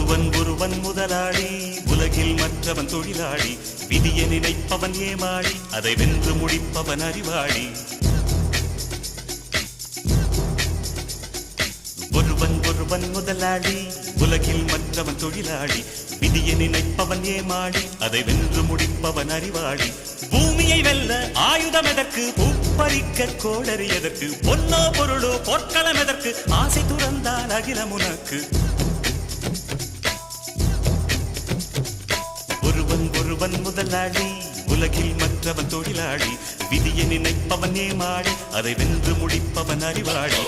ஒருவன் முதலாளி, உலகில் மற்றவன் தொழிலாளி. விதியை நினைப்பவன் ஏமாளி, அதை வென்று முடிப்பவன் அறிவாளி. ஒருவன் முதலாளி, உலகில் மற்றவன் தொழிலாளி. விதியை நினைப்பவன் ஏமாளி, அதை வென்று முடிப்பவன் அறிவாளி. பூமியை வெல்ல ஆயுதம் எதற்கு, பூப்பறிக்க கோடரி எதற்கு, பொன்னோ பொருளோ பொற்களம் எதற்கு, ஆசை துறந்தால் அகிலம் உனக்கு. ஒருவன் முதலாளி, உலகில் மற்றவன் தொழிலாளி. விதியை நினைப்பவன் ஏமாளி, அதை வென்று முடிப்பவன் அறிவாளி.